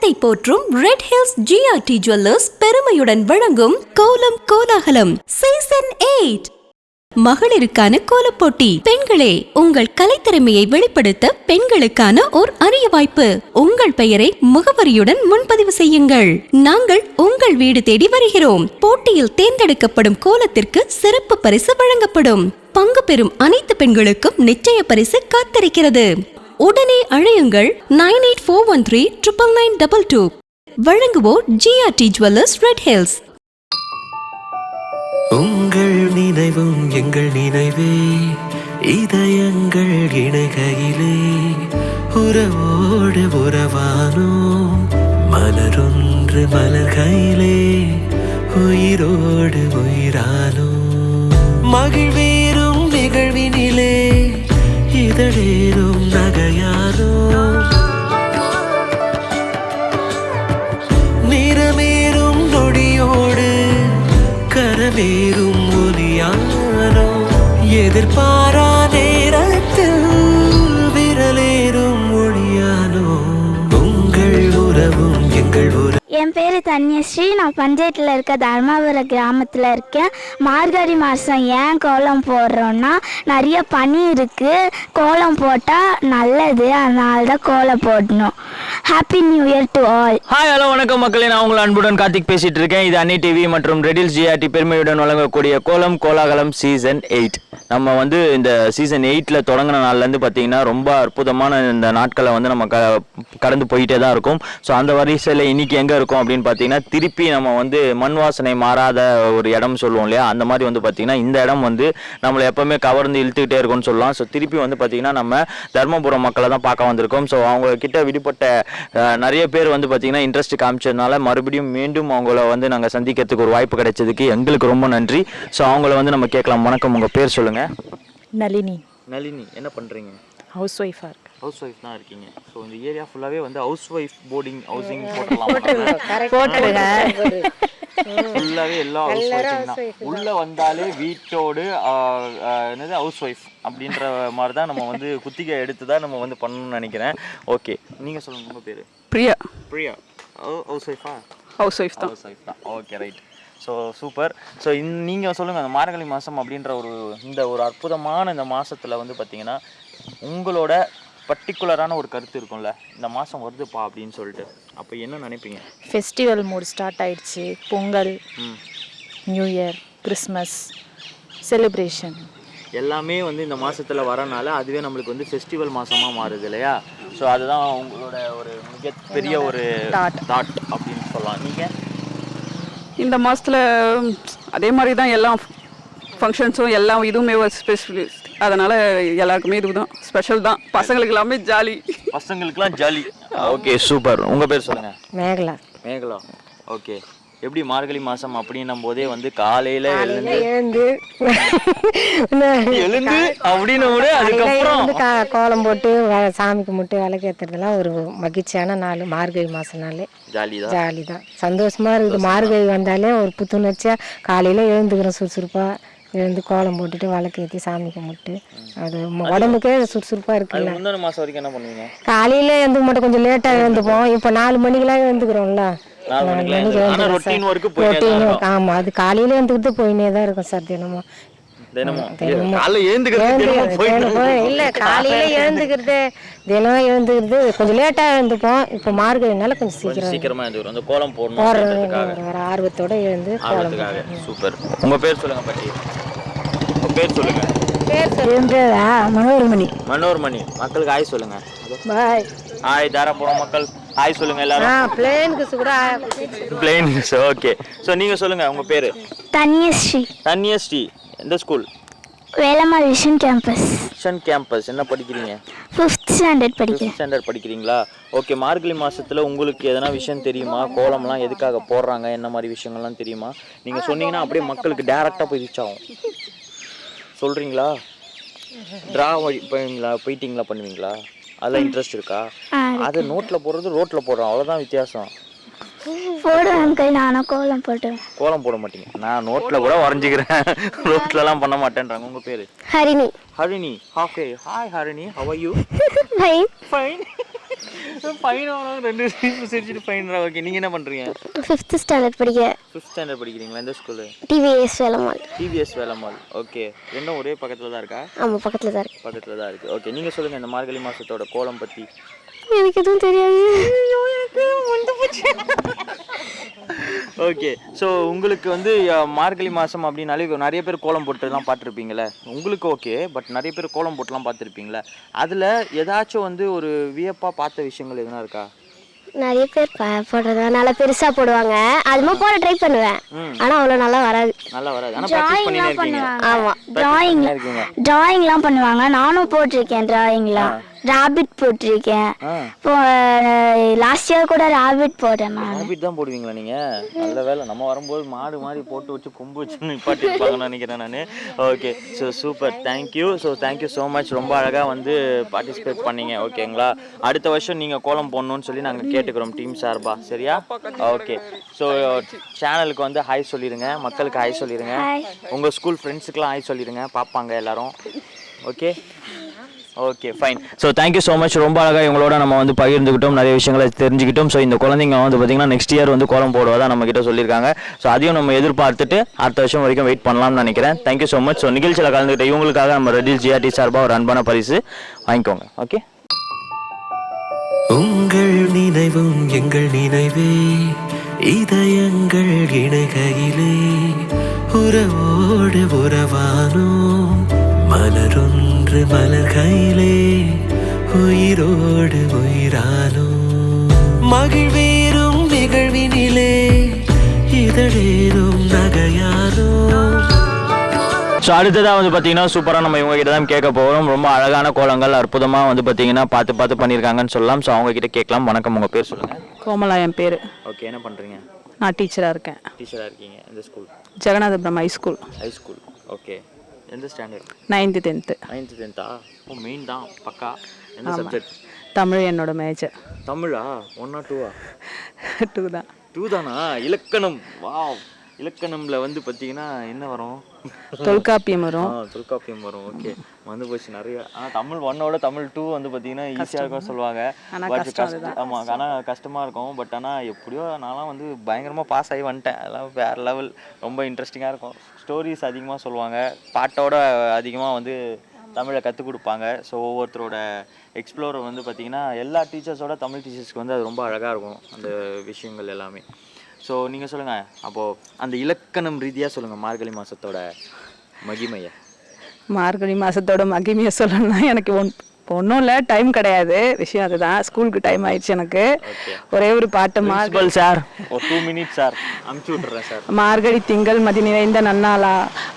தரத்தை போற்றும் red hills GRT jewellers பெருமையுடன் வழங்கும் கோலம் கோலாகலம் சீசன் 8. மகளிருக்கான கோலப்போட்டி. பெண்களே, உங்கள் கலைத்திறமையை வெளிப்படுத்த பெண்களுக்கான ஓர் அரிய வாய்ப்பு. உங்கள் பெயரை முகவரியுடன் முன்பதிவு செய்யுங்கள். நாங்கள் உங்கள் வீடு தேடி வருகிறோம். போட்டியில் தேர்ந்தெடுக்கப்படும் கோலத்திற்கு சிறப்பு பரிசு வழங்கப்படும். பங்கு பெறும் அனைத்து பெண்களுக்கும் நிச்சய பரிசு காத்திருக்கிறது. உடனே அழையுங்கள் 9841399922. வழங்குவோர் ஜிஆர்டி ஜுவல்லர்ஸ், ரெட் ஹில்ஸ். உங்கள் நினைவும் எங்கள் நினைவே, இதயங்கள் இணைகையிலே உறவோடு உறவானோம். மலரொன்று மலர்கையிலே உயிரோடு உயிரானோம். மகிழ்வேறும் நிகழ்வினிலே இதழேறும் நகையானோ. நிறமேறும் நொடியோடு கரமேறும் ஒலியானோ. எதிர்பாரா நேரத்தில் விரலேறும் ஒளியானோ. உங்கள் உறவும் எங்கள் உறவு. என் பேர் தன்யஸ்ரீ. நான் பஞ்சாயத்தில் இருக்க தர்மாபுரம் கிராமத்தில் இருக்கேன். மார்கழி மாதம் ஏன் கோலம் போடுறோன்னா, நிறைய பனி இருக்குது, கோலம் போட்டால் நல்லது, அதனால தான் கோலம் போடணும். Happy new year to all. Hi, hello, வணக்கம் மக்களே. நான் உங்கள் அன்புடன் கார்த்திக் பேசிட்டு இருக்கேன். இது அன்னி டிவி மற்றும் ரெட் ஹில்ஸ் ஜிஆர்டி பெருமையுடன் வழங்கக்கூடிய கோலம் கோலாகலம் சீசன் 8. நம்ம இந்த சீசன் 8ல் தொடங்கின நாள்லேருந்து பார்த்தீங்கன்னா ரொம்ப அற்புதமான இந்த நாட்களை நம்ம கடந்து போயிட்டே தான் இருக்கும். ஸோ அந்த வரிசையில் இன்னைக்கு எங்கே இருக்கும் அப்படின்னு பார்த்தீங்கன்னா, திருப்பி நம்ம மண் வாசனை மாறாத ஒரு இடம் சொல்லுவோம் இல்லையா, அந்த மாதிரி பார்த்தீங்கன்னா இந்த இடம் நம்மளை எப்பவுமே கவர்ந்து இழுத்துக்கிட்டே இருக்கும்னு சொல்லலாம். ஸோ திருப்பி பார்த்தீங்கன்னா நம்ம தர்மபுரம் மக்களை தான் பார்க்க வந்திருக்கோம். ஸோ அவங்க கிட்ட விடுபட்ட நிறைய பேர் பார்த்தீங்கன்னா இன்ட்ரெஸ்ட் காமிச்சதுனால மறுபடியும் மீண்டும் அவங்கள நாங்கள் சந்திக்கிறதுக்கு ஒரு வாய்ப்பு கிடைச்சதுக்கு எங்களுக்கு ரொம்ப நன்றி. ஸோ அவங்கள நம்ம கேட்கலாம். வணக்கம், உங்கள் பேர் சொல்லுங்கள். நளினி. நளினி, என்ன பண்ணுறீங்க? ஹவுஸ் ஒய்ஃபாக இருக்கு. ஹவுஸ் ஒய்ஃப் தான் இருக்கீங்க. ஸோ இந்த ஏரியா ஃபுல்லாகவே ஹவுஸ் ஒய்ஃப் போர்டிங் ஹவுசிங் போட்டுருங்க. ஃபுல்லாகவே எல்லா ஹவுஸ் ஒய்ஃபிங் தான். உள்ளே வந்தாலே வீட்டோடு என்னது ஹவுஸ் ஒய்ஃப் அப்படின்ற மாதிரி தான் நம்ம குத்திகை எடுத்து தான் நம்ம பண்ணணும்னு நினைக்கிறேன். ஓகே, நீங்கள் சொல்லுங்கள், உங்கள் பேர்? பிரியா. பிரியா ஹவுஸ் ஒய்ஃபா? ஹவுஸ் ஒய்ஃப் தான். ஹவுஸ் ஒய்ஃப் தான். Okay, right. So super. So நீங்கள் சொல்லுங்கள், அந்த மார்கழி மாதம் அப்படின்ற ஒரு அற்புதமான இந்த மாதத்தில் பார்த்தீங்கன்னா உங்களோட பர்டிகுலரான ஒரு கருத்து இருக்கும்ல, இந்த மாதம் வருதுப்பா அப்படின்னு சொல்லிட்டு, அப்போ என்ன நினைப்பீங்க? ஃபெஸ்டிவல் மூட் ஸ்டார்ட் ஆயிடுச்சு. Pongal, new year, Christmas celebration எல்லாமே இந்த மாதத்தில் வரனால அதுவே நம்மளுக்கு ஃபெஸ்டிவல் மாதமாக மாறுது இல்லையா? ஸோ அதுதான் உங்களோட ஒரு மிகப்பெரிய ஒரு தாட் அப்படின்னு சொல்லலாம். நீங்கள் இந்த மாதத்தில் அதே மாதிரி தான் எல்லா ஃபங்க்ஷன்ஸும் எல்லாம் இதுவுமே ஒரு ஸ்பெஷலிஸ்ட், அதனால் எல்லாருக்குமே இதுதான் ஸ்பெஷல் தான். பசங்களுக்கு எல்லாமே ஜாலி. பசங்களுக்குலாம் ஜாலி. Okay, super. உங்கள் பேர் சொல்லுங்கள்? மேகலா. மேகலா, ஓகே. எப்படி மார்கழி மாதம் அப்படின்னும் போதே காலையில் எழுந்து அப்படின்னு அதுக்கப்புறம் கோலம் போட்டு சாமி கும்பிட்டு விளக்கேற்றுறதுலாம் ஒரு மகிழ்ச்சியான நாள். மார்கழி மாதம்னாலே ஜாலி தான், சந்தோஷமாக இருக்குது. மார்கழி வந்தாலே ஒரு புத்துணர்ச்சியாக காலையில் எழுந்துக்கிறோம், சுறுசுறுப்பாக எழுந்து கோலம் போட்டுட்டு விளக்கேற்றி சாமி கும்பிட்டு அது உடம்புக்கே சுறுசுறுப்பாக இருக்குல்ல. முந்தின மாதம் வரைக்கும் என்ன பண்ணுவீங்க? காலையில் எழுந்துக்க மட்டும் கொஞ்சம் லேட்டாக எழுந்துப்போம். இப்போ 4 மணிக்கெல்லாம் எழுந்துக்கிறோம்ல. 4 மணிக்கு ஆமாம், அது காலையில் எழுந்துக்கிட்டு போயினே தான் இருக்கும் சார். தினமும் இல்லை, காலையில எழுந்துக்கிறது தினம் எழுந்துக்கிறது கொஞ்சம் லேட்டா எழுந்துப்போம். இப்போ மார்கழினால கொஞ்சம் சீக்கிரமா எழுந்துக்கிறோம். அந்த கோலம் போடணும் ஒரு ஆர்வத்தோட எழுந்து கோலம். சூப்பர். உங்க பேர் சொல்லுங்க பாட்டி. உங்க பேர் சொல்லுங்க. மனோர்மணி. மனோர்மணி. மக்களுக்கு ஹாய் சொல்லுங்க. பாய். ஹாய் தாராபுரம் மக்கள், ஹாய் சொல்லுங்க எல்லாரும். பிளேன்ஸ் கூட பிளேன்ஸ். ஓகே. சோ நீங்க சொல்லுங்க, உங்க பேரு? தன்யஸ்ரீ. தன்யஸ்ரீ. எந்த school? Velammal vision campus. Vision campus. என்ன படிக்கிறீங்க? 5th ஸ்டாண்டர்ட் படிக்கிறேன். 5th ஸ்டாண்டர்ட் படிக்கிறீங்களா? ஓகே. மார்கழி மாசத்துல உங்களுக்கு எதனா விஷயம் தெரியுமா? கோலம்லாம் எதுக்காக போடுறாங்க, என்ன மாதிரி விஷயங்கள்லாம் தெரியுமா? நீங்க சொன்னீங்கன்னா அப்படியே மக்களுக்கு டைரக்டா போய் ரீச் ஆகும். சொல்றீங்களா? டிரா போயிட்டீங்களா பண்ணுவீங்களா? அதெல்லாம் இன்ட்ரெஸ்ட் இருக்கா? அது நோட்ல போடுறது ரோட்ல போடுறோம், அவ்வளவுதான் வித்தியாசம். போடுவேன், நானும் கோலம் போட்டுவேன். கோலம் போட மாட்டீங்க? நான் நோட்ல கூட வரைஞ்சிக்கிறேன், ரோட்ல எல்லாம் பண்ண மாட்டேன்றாங்க. உங்க பேரு? Harini. Harini. Okay. Hi Harini, how are you? Fine. Fine. Fine ஆகணும் 2 சிரிச்சிட்டு ஃபைன். ஓகே, நீங்கள் என்ன பண்ணுறீங்க? 5th ஸ்டாண்டர்ட் படிக்கிறேன். 5th ஸ்டாண்டர்ட் படிக்கிறீங்களா? எந்த school? TVS Velammal. TVS Velammal. Okay, ரெண்டும் ஒரே பக்கத்தில் தான் இருக்கா? ஆமாம், பக்கத்தில் தான் இருக்கு. பக்கத்தில் தான் இருக்குது. ஓகே, நீங்கள் சொல்லுங்கள் இந்த மார்கழி மாதத்தோட கோலம் பற்றி. எனக்கு எதுவும் தெரியாது. ஓகே, ஸோ உங்களுக்கு வந்து மார்கழி மாதம் அப்படின்னாலே நிறைய பேர் கோலம் போட்டுலாம் பார்த்துருப்பீங்களே. உங்களுக்கு ஓகே, பட் நிறைய பேர் கோலம் போட்டுலாம் பார்த்துருப்பீங்களே. அதில் ஏதாச்சும் வந்து ஒரு வியப்பாக பார்த்த விஷயங்கள் எதுனா இருக்கா? நிறைய பேர் போடுறதா நல்லா பெருசாக போடுவாங்க. அதுமாதிரி போட ட்ரை பண்ணுவேன், ஆனால் அவ்வளோ நல்லா வராது. நல்லா வராது. ஆனால் ப்ராக்டிஸ் பண்ணினே இருக்கீங்க. ஆமாம், டிராயிங்லாம் பண்ணுவாங்க. நானும் போட்டிருக்கேன் டிராயிங்லாம். ராபிட் போட்டிருக்கேன். இப்போ லாஸ்ட் இயர் கூட ராபிட் போட்டேன். நான் ராபிட் தான் போடுவீங்களா நீங்கள்? நல்ல வேலை, நம்ம வரும்போது மாடு மாதிரி போட்டு வச்சு கொம்பு வச்சு நிப்பாட்டிருப்பாங்கன்னு நினைக்கிறேன் நான். Okay, so super, thank you. So thank you so much. ரொம்ப அழகாக வந்து பார்ட்டிசிபேட் பண்ணீங்க. ஓகேங்களா? அடுத்த வருஷம் நீங்கள் கோலம் போடணும்னு சொல்லி நாங்கள் கேட்டுக்கிறோம் டீம் சார்பா. சரியா? ஓகே, ஸோ சேனலுக்கு வந்து ஹாய் சொல்லிடுங்க, மக்களுக்கு ஹாய் சொல்லிடுங்க, உங்கள் ஸ்கூல் ஃப்ரெண்ட்ஸுக்கெலாம் ஹாய் சொல்லிடுங்க, பார்ப்பாங்க எல்லாரும். Okay okay fine. So thank you so much. ரொம்ப அழகாக இவங்களோட நம்ம வந்து பகிர்ந்துக்கிட்டோம், நிறைய விஷயங்களை தெரிஞ்சுக்கிட்டோம். ஸோ இந்த குழந்தைங்க வந்து பார்த்திங்கன்னா நெக்ஸ்ட் இயர் வந்து கோலம் போடுவதா நம்மக்கிட்ட சொல்லியிருக்காங்க. ஸோ அதையும் நம்ம எதிர்பார்த்துட்டு அடுத்த வருஷம் வரைக்கும் வெயிட் பண்ணலாம்னு நினைக்கிறேன். Thank you so much. ஸோ நிகழ்ச்சியில் கலந்துக்கிட்ட இவங்களுக்காக நம்ம ரெடில் ஜிஆர்டி சார்பாக ஒரு அன்பான பரிசு வாங்கிக்கோங்க. ஓகே, உங்கள் நினைவும் எங்கள் நினைவே, இதயங்கள் இணைகையிலே உறவோடு உறவானோம். மலரொன்று மலர்கையிலே உயிரோடு உயிரானோம். மகிழ்வேறும் நிகழ்வினிலே இதழேறும் நகையானோம். ஸோ அடுத்ததாக வந்து பார்த்தீங்கன்னா சூப்பராக நம்ம இவங்க கிட்ட தான் கேட்க போகிறோம். ரொம்ப அழகான கோலங்கள் அற்புதமாக வந்து பார்த்தீங்கன்னா பார்த்து பண்ணியிருக்காங்கன்னு சொல்லலாம். ஸோ அவங்க கிட்ட கேட்கலாம். வணக்கம், உங்கள் பேர் சொல்லுங்கள். கோமலா என் பேர். ஓகே, என்ன பண்ணுறீங்க? நான் டீச்சராக இருக்கேன். டீச்சராக இருக்கீங்க. எந்த school? Jaganathapuram high school. High school. Okay, எந்த standard? 9th 10th. 9th 10th. ஓ, மெயின் தான் பக்கா. எந்த சப்ஜெக்ட்? தமிழ் என்னோட மேஜர். தமிழா? 1 or 2? 2 தான். 2 தானா? இலக்கணம். வாவ், இலக்கணம்ல வந்து பார்த்தீங்கன்னா என்ன வரும்? தொல்காப்பியம் வரும். தொல்காப்பியம் வரும். ஓகே, வந்து போச்சு நிறைய. தமிழ் 1 தமிழ் 2 வந்து பார்த்தீங்கன்னா ஈஸியாக இருக்கும் சொல்லுவாங்க. ஆமாம், ஆனால் கஷ்டமாக இருக்கும். பட் ஆனால் எப்படியோ நான்லாம் வந்து பயங்கரமாக பாஸ் ஆகி வந்துட்டேன். அதெல்லாம் வேறு லெவல். ரொம்ப இன்ட்ரெஸ்டிங்காக இருக்கும். ஸ்டோரிஸ் அதிகமாக சொல்லுவாங்க, பாட்டோட அதிகமாக வந்து தமிழை கற்றுக் கொடுப்பாங்க. ஸோ ஒவ்வொருத்தரோட எக்ஸ்ப்ளோர் வந்து பார்த்திங்கன்னா எல்லா டீச்சர்ஸோட தமிழ் டீச்சர்ஸ்க்கு வந்து அது ரொம்ப அழகாக இருக்கும் அந்த விஷயங்கள் எல்லாமே. ஸோ நீங்கள் சொல்லுங்கள், அப்போது அந்த இலக்கணம் ரீதியாக சொல்லுங்கள் மார்கழி மாதத்தோட மகிமையை. மார்கழி மாதத்தோட மகிமையை சொல்லணும்னா எனக்கு ஒன்றும் இல்லை, டைம் கிடையாது. விஷயம் அதுதான். ஸ்கூலுக்கு டைம் ஆயிடுச்சு எனக்கு. ஒரே ஒரு பாட்டு மார்கழி சார், ஒரு 2 minutes சார் அமுச்சு விட்டுறேன் சார். மார்கழி திங்கள் மதி நிறைந்த நன்னாளா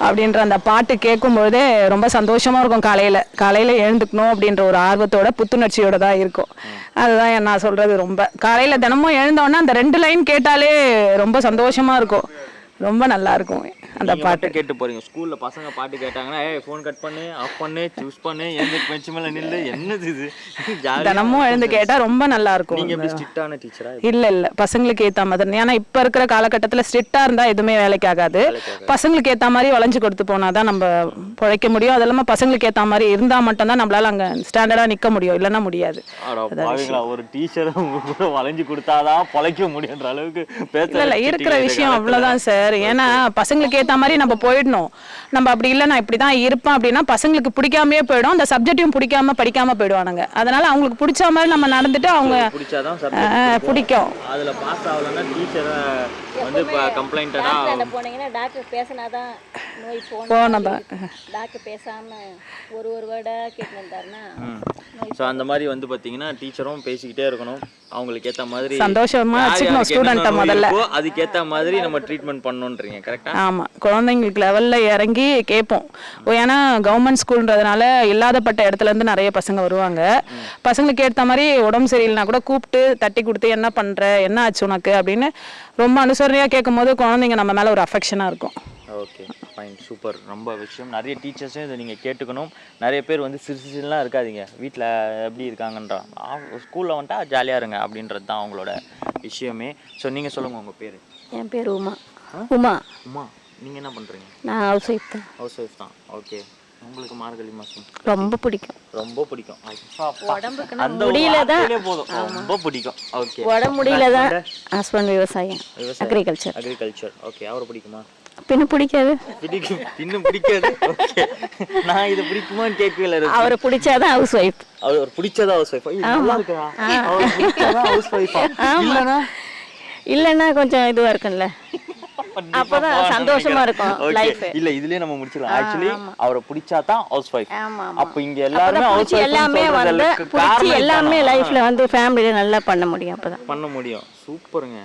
அப்படின்ற அந்த பாட்டு கேட்கும்போதே ரொம்ப சந்தோஷமாக இருக்கும். காலையில் எழுந்துக்கணும் அப்படின்ற ஒரு ஆர்வத்தோட புத்துணர்ச்சியோட தான் இருக்கும். அதுதான் நான் சொல்கிறது. ரொம்ப காலையில் தினமும் எழுந்தோன்னா அந்த 2 லைன் கேட்டாலே ரொம்ப சந்தோஷமாக இருக்கும். ரொம்ப நல்லா இருக்கும் அந்த பாட்டு. கேட்டு போறீங்க ஸ்கூல்ல பசங்க பாட்டு கேட்டாங்கன்னா ஃபோன் கட் பண்ணு, ஆஃப் பண்ணு, சூஸ் பண்ணு, எழுந்து பெஞ்ச் மேல நில்லு, என்னது இது? தினமும் எழுந்து கேட்டா ரொம்ப நல்லா இருக்கும். நீங்க எப்படி ஸ்ட்ரிக்ட்டான டீச்சரா? இல்ல பசங்களுக்கு ஏத்த மாதிரி. ஏன்னா இப்ப இருக்கிற காலகட்டத்துல ஸ்ட்ரிக்ட்டா இருந்தா எதுவுமே வேலைக்கு ஆகாது. பசங்களுக்கு ஏத்த மாதிரி வளைஞ்சு கொடுத்து போனாதான் நம்ம பிழைக்க முடியும். அது இல்லாம பசங்களுக்கு ஏத்த மாதிரி இருந்தா மட்டும் தான் நம்மளால அங்க ஸ்டாண்டர்டா நிக்க முடியும், இல்லைன்னா முடியாது. ஒரு டீச்சர் கூட வளைஞ்சு கொடுத்தாதான் பிழைக்க முடியுன்ற அளவுக்கு இல்ல இருக்கிற விஷயம் அவ்வளவுதான் சார். ஏன்னா பசங்களுக்கு ஏத்த மாதிரி நம்ம போயிடணும். நம்ம அப்படி இல்லை நான் இப்படிதான் இருப்பேன் அப்படின்னா பசங்களுக்கு பிடிக்காமே போயிடும். அந்த சப்ஜெக்டையும் பிடிக்காம படிக்காம போயிடுவானுங்க. அதனால அவங்களுக்கு பிடிச்ச மாதிரி நம்ம நடந்துட்டு அவங்க பிடிக்கும். அதுல பாஸ் ஆகலன்னா டீச்சர் வந்து கம்ப்ளைண்டடா போனீங்கன்னா டாக்டர் பேசினாதான் நோய் போனதா டாக்டர் பேசாம ஒரு வேர்டா கேட்டு வந்தாருன்னா. ஸோ அந்த மாதிரி வந்து பார்த்தீங்கன்னா டீச்சரும் பேசிக்கிட்டே இருக்கணும். அவங்களுக்கு ஏற்ற மாதிரி சந்தோஷமா வச்சுக்கணும் ஸ்டூடெண்ட்டை முதல்ல. அதுக்கேற்ற மாதிரி நம்ம ட்ரீட்மெண்ட் பண்ணணுன்றீங்க, கரெக்டா? ஆமாம், குழந்தைங்களுக்கு லெவலில் இறங்கி கேட்போம். ஏன்னா கவர்மெண்ட் ஸ்கூல்ன்றதுனால இல்லாதப்பட்ட இடத்துலேருந்து நிறைய பசங்க வருவாங்க. பசங்களுக்கு ஏற்ற மாதிரி உடம்பு சரியில்லைனா கூட கூப்பிட்டு தட்டி கொடுத்து என்ன பண்ணுற, என்ன ஆச்சு உனக்கு அப்படின்னு ரொம்ப அனுசரணையாக கேட்கும் போது குழந்தைங்க நம்ம மேலே ஒரு அஃபெக்ஷனாக இருக்கும். Okay fine, super. ரொம்ப விஷயம். நிறைய டீச்சர்ஸும் இதை நீங்கள் கேட்டுக்கணும். நிறைய பேர் வந்து சிறுசிலாம் இருக்காதீங்க, வீட்டில் எப்படி இருக்காங்கன்றான், ஸ்கூலில் வந்துட்டா ஜாலியாக இருங்க அப்படின்றது தான் அவங்களோட விஷயமே. ஸோ நீங்கள் சொல்லுங்கள் உங்கள் பேர். என் பேர் உமா. உமா, நீங்கள் என்ன பண்ணுறீங்க? நான் ஹவுஸ் ஒய்ஃப் தான். ஹவுஸ் ஒய்ஃப் தான். ஓகே, உங்களுக்கு மார்கழி மாசம் ரொம்ப பிடிக்கும். ரொம்ப பிடிக்கும். உடம்புக்கு அந்த முடியல தான். வார்த்தையிலே போதும் ரொம்ப பிடிக்கும். ஓகே. உடம்பு முடியல தான். ஹஸ்பண்ட் விவசாயம், அக்ரிகல்ச்சர். அக்ரிகல்ச்சர். ஓகே. அவரை பிடிக்குமா? பின்ன பிடிக்காது. பிடிக்கும். இன்னும் பிடிக்காது. ஓகே. நான் இது பிடிக்குமான்னு கேட்கல. அவரை பிடிச்சாதான் ஹவுஸ் ஒய்ஃப். அவர் பிடிச்சதா ஹவுஸ் ஒய்ஃப். நல்லா இருக்கா? அவர் பிடிச்சதா ஹவுஸ் ஒய்ஃபா? இல்லனா இல்லன்னா கொஞ்சம் இதுவா இருக்கும்ல. அப்பதான் சந்தோஷமா இருக்கும் லைஃப். இல்ல இதுலயே நம்ம முடிச்சிடலாம். ஆக்சுவலி அவரை பிடிச்சா தான் ஹவுஸ் ஒய்ஃப். ஆமா. அப்ப இங்க எல்லாரும் ஹவுஸ் ஒய்ஃப் எல்லாமே வந்து பிடிச்சி எல்லாமே லைஃப்ல வந்து ஃபேமிலில நல்லா பண்ண முடியும். அப்பதான் பண்ண முடியும். சூப்பருங்க.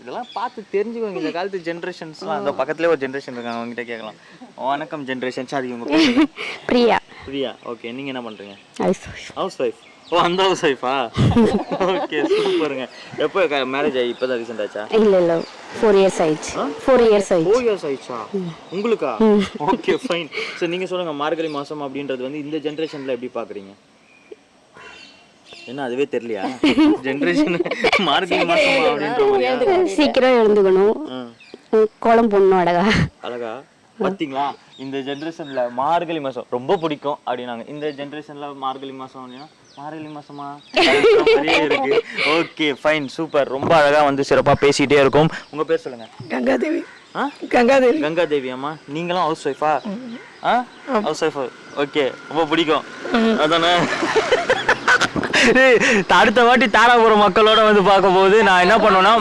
இதெல்லாம் பார்த்து தெரிஞ்சுக்கோங்க. இந்த காலத்து ஜெனரேஷன்ஸ்லாம் அந்த பக்கத்துலயே ஒரு ஜெனரேஷன் இருக்காங்க, அவங்க கிட்ட கேட்கலாம். வணக்கம் ஜெனரேஷன். சாரி உங்க பேர்? பிரியா. பிரியா. ஓகே. நீங்க என்ன பண்றீங்க? House wife. ஓ அந்த ஹவுஸ் ஒய்ஃபா? ஓகே சூப்பருங்க. எப்போ மேரேஜ் ஆகி இப்பதான் ரீசெண்ட் ஆச்சா? இல்ல 4 இயர்ஸ் ஆயிடுச்சு. 4 இயர்ஸ் ஆயிடுச்சா உங்களுக்கா? Okay fine. சோ நீங்க சொல்லுங்க, மார்கழி மாசம் அப்படின்றது வந்து இந்த ஜெனரேஷன்ல எப்படி பாக்குறீங்க? என்ன அதுவே தெரியலையா? ஜெனரேஷன் மார்கழி மாசம் அப்படின்ற சீக்கிரம் எழுந்துக்கணும், கோலம் போடணும். அழகா பாத்தீங்களா? இந்த ஜெனரேஷன்ல மார்கழி மாசம் ரொம்ப பிடிக்கும் அப்படின்னாங்க. இந்த ஜெனரேஷன்ல மார்கழி மாசம் அப்படின்னா மார்கழி மாசமா இருக்கு. Okay fine super. ரொம்ப அழகா வந்து சிறப்பா பேசிட்டே இருக்கும். உங்க பேர் சொல்லுங்க. கங்காதேவி. கங்காதேவி. கங்காதேவி அம்மா, நீங்களும் ஹவுஸ் ஒய்ஃபா? House wife. ஓகே. ரொம்ப பிடிக்கும் அதானே? அடுத்த வாட்டி தாராபுரம் மக்களோட வந்து பார்க்கும்போது நான் என்ன பண்ணுவேன்னா,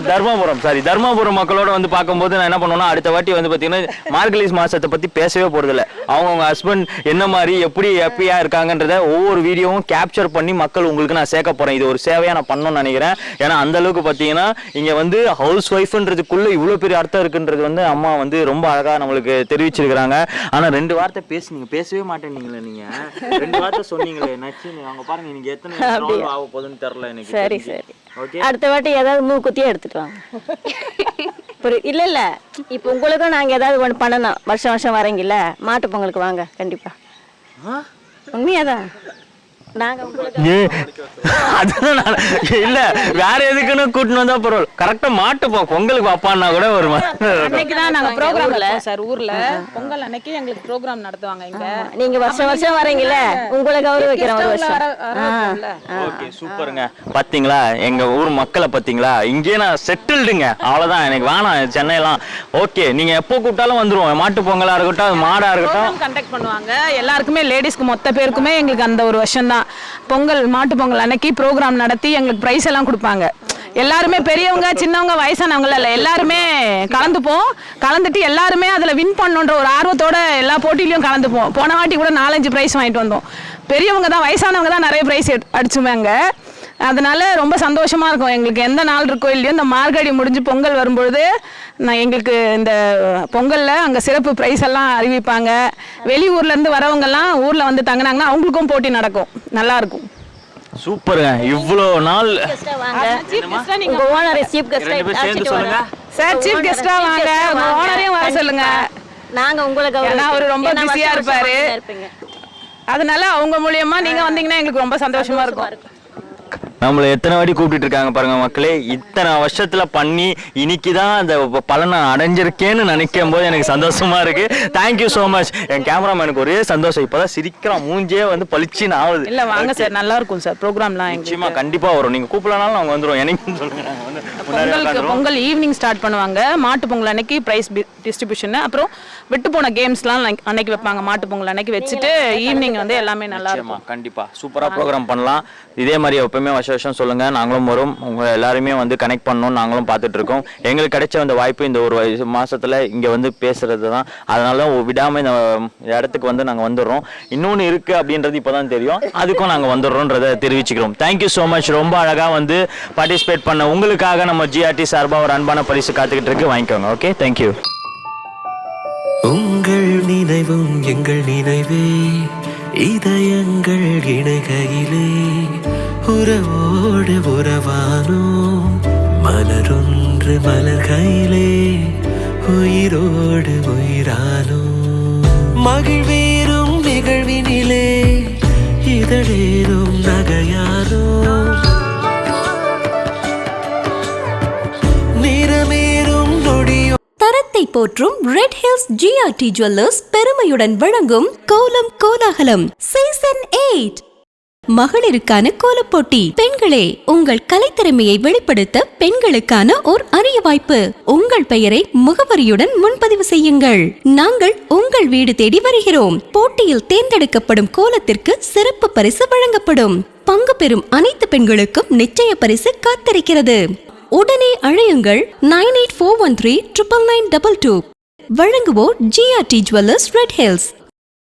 தர்மபுரம் மக்களோட வந்து பார்க்கும்போது நான் என்ன பண்ணுவேன்னா, அடுத்த வாட்டி வந்து பார்த்தீங்கன்னா மார்கழி மாசத்தை பத்தி பேசவே போறதில்ல. அவங்க ஹஸ்பண்ட் என்ன மாதிரி எப்படி ஹாப்பியா இருக்காங்கன்றத ஒவ்வொரு வீடியோவும் கேப்சர் பண்ணி மக்கள் உங்களுக்கு நான் சேர்க்க போறேன். இது ஒரு சேவையா நான் பண்ணணும்னு நினைக்கிறேன். ஏன்னா அந்த அளவுக்கு பார்த்தீங்கன்னா இங்க வந்து ஹவுஸ் ஒய்ஃப்ன்றதுக்குள்ள இவ்வளவு பெரிய அர்த்தம் இருக்குன்றது வந்து அம்மா வந்து ரொம்ப அழகா நம்மளுக்கு தெரிவிச்சிருக்கிறாங்க. ஆனா 2 வார்த்தை பேசுனீங்க, பேசவே மாட்டேன்னீங்களே. நீங்க 2 வார்த்தை சொன்னீங்களே நச்சு. அவங்க பாருங்க நீங்க எத்தனை ஆக போகுதுன்னு தெரியல எனக்கு. சரி ஓகே. அடுத்த வாட்டி ஏதாவது மூக்குத்தியே எடுத்துட்டு வாங்க. இல்ல இப்போ உங்களுக்கும் நாங்க ஏதாவது ஒன்று பண்ணணும். வருஷம் வரீங்கல்ல, மாட்டு பொங்கலுக்கு வாங்க கண்டிப்பா. உண்மையாதான் நாங்க இல்ல வேற எதுக்குன்னு கூட்டிட்டு வந்தா பரவாயில்ல. கரெக்டா மாட்டு பொங்கலுக்கு பாப்பான்னா கூட ஒரு அன்னைக்குதான் நாங்க ப்ரோக்ராம்ல சார் ஊர்ல பொங்கல் அன்னைக்கு எங்களுக்கு ப்ரோக்ராம் நடத்துவாங்க இங்க. நீங்க வருஷம் வரீங்கல்ல, உங்களுக்கு அவரு வைக்கிறோம் ஒரு வருஷம். ஓகே சூப்பருங்க. பாத்தீங்களா எங்க ஊர் மக்களை பாத்தீங்களா? இங்கே நான் செட்டில்டுங்க, அவ்வளவுதான். எனக்கு வேணாம் சென்னையெல்லாம். ஓகே நீங்க எப்போ கூப்பிட்டாலும் வந்துருவோம். மாட்டு பொங்கலா இருக்கட்டும், மாடா இருக்கட்டும் கண்டக்ட் பண்ணுவாங்க. எல்லாருக்குமே லேடிஸ்க்கு மொத்த பேருக்குமே எங்களுக்கு அந்த ஒரு வருஷம் தான் பொங்கல், மாட்டு பொங்கல் அன்னைக்கு ப்ரோக்ராம் நடத்தி எங்களுக்கு பிரைஸ் எல்லாம் கொடுப்பாங்க. எல்லாருமே பெரியவங்க சின்னவங்க வயசானவங்க இல்ல, எல்லாருமே கலந்துட்டு எல்லாருமே அதுல வின் பண்ணணுன்ற ஒரு ஆர்வத்தோட எல்லா போட்டியிலையும் கலந்துப்போம். போன வாட்டி கூட 4-5 பிரைஸ் வாங்கிட்டு வந்தோம். பெரியவங்க தான், வயசானவங்க தான் நிறைய பிரைஸ் அடிச்சுவாங்க. அதனால ரொம்ப சந்தோஷமா இருக்கும் எங்களுக்கு. எந்த நாள் இருக்கோ இல்லையோ இந்த மார்கழி முடிஞ்சு பொங்கல் வரும்பொழுது எங்களுக்கு இந்த பொங்கல்ல அங்க சிறப்பு பிரைஸ் எல்லாம் அறிவிப்பாங்க. வெளியூர்ல இருந்து வரவங்கெல்லாம் ஊர்ல வந்து தங்கினாங்கன்னா அவங்களுக்கும் போட்டி நடக்கும், நல்லா இருக்கும். சூப்பருங்க. இவ்வளோ நாள் உங்க ஓனர் சீஃப் கெஸ்ட் சொல்லுங்க சார், சீஃப் கெஸ்டா வாங்க, உங்க ஓனரையும் வர சொல்லுங்க. நாங்க உங்களுக்கு அவரு ரொம்ப பிஸியா இருப்பாரு, அதனால அவங்க மூலியமா நீங்க வந்தீங்கன்னா எங்களுக்கு ரொம்ப சந்தோஷமா இருக்கும். நம்மளை எத்தனை வாட்டி கூப்பிட்டு இருக்காங்க பாருங்க மக்களே. இத்தனை வருஷத்துல பண்ணி இன்னைக்குதான் அந்த பலனை அடைஞ்சிருக்கேன்னு நினைக்கும் போது எனக்கு சந்தோஷமா இருக்கு. Thank you so much. என் கேமராமேனுக்கு ஒரே சந்தோஷம், இப்பதான் சிரிக்கிறான், மூஞ்சே வந்து பளிச்சுன்னு ஆகுது. இல்ல வாங்க சார், நல்லா இருக்கும் சார் ப்ரோக்ராம்லாம். நிச்சயமா கண்டிப்பா வரும். நீங்க கூப்பிடனாலும் நாங்க வந்துருவோம். எனக்கு சொல்லுங்க. பொங்கல் ஈவினிங் ஸ்டார்ட் பண்ணுவாங்க. மாட்டு பொங்கல் அன்னைக்கு பிரைஸ் டிஸ்ட்ரிபியூஷன், அப்புறம் விட்டு போன கேம்ஸ்லாம் அன்னைக்கு வைப்பாங்க. மாட்டு பொங்கல் அன்னைக்கு வச்சுட்டு ஈவினிங் வந்து எல்லாமே நல்லா இருக்கும். கண்டிப்பா சூப்பரா ப்ரோக்ராம் பண்ணலாம். இதே மாதிரி எப்பவுமே வருஷம் சொல்லுங்க, நாங்களும் வரும். உங்க எல்லாருமே வந்து கனெக்ட் பண்ணணும், நாங்களும் பார்த்துட்டு இருக்கோம். எங்களுக்கு கிடைச்ச அந்த வாய்ப்பு இந்த ஒரு மாசத்துல இங்க வந்து பேசுறது தான். அதனால விடாம இந்த இடத்துக்கு வந்து நாங்க வந்துடுறோம். இன்னொன்னு இருக்கு அப்படின்றது இப்பதான் தெரியும், அதுக்கும் நாங்க வந்துடுறோம்ன்றதை தெரிவிச்சுக்கிறோம். Thank you so much. ரொம்ப அழகா வந்து பார்ட்டிசிபேட் பண்ண உங்களுக்காக நம்ம ஜிஆர்டி சார்பா ஒரு அன்பான பரிசு காத்துக்கிட்டு இருக்கு, வாங்கிக்கோங்க. Okay thank you. உங்கள் நினைவும் எங்கள் நினைவே, இதயங்கள் இணைகையிலே உறவோடு உறவானோம். மலரொன்று மலர்கையிலே உயிரோடு உயிரானோம். மகிழ்வேறும் நிகழ்வினிலே இதழேறும் நகையானோம். நிறமேறும் நொடியோ தரத்தை போற்றும் ரெட் ஹில்ஸ் ஜிஆர்டி ஜுவல்லர்ஸ் பெருமையுடன் வழங்கும் கோலம் கோலாகலம் சீசன் 8. மகளிருக்கான கோலப்போட்டி. பெண்களே, உங்கள் கலைத்திறமையை வெளிப்படுத்த பெண்களுக்கான ஓர் அரிய வாய்ப்பு. உங்கள் பெயரை முகவரியுடன் முன்பதிவு செய்யுங்கள். நாங்கள் உங்கள் வீடு தேடி வருகிறோம். போட்டியில் தேர்ந்தெடுக்கப்படும் கோலத்திற்கு சிறப்பு பரிசு வழங்கப்படும். பங்கு பெறும் அனைத்து பெண்களுக்கும் நிச்சய பரிசு காத்திருக்கிறது. உடனே அழையுங்கள் 9841399922. வழங்குவோர் ஜிஆர்டி ஜுவல்லர்ஸ் ரெட் ஹில்ஸ்.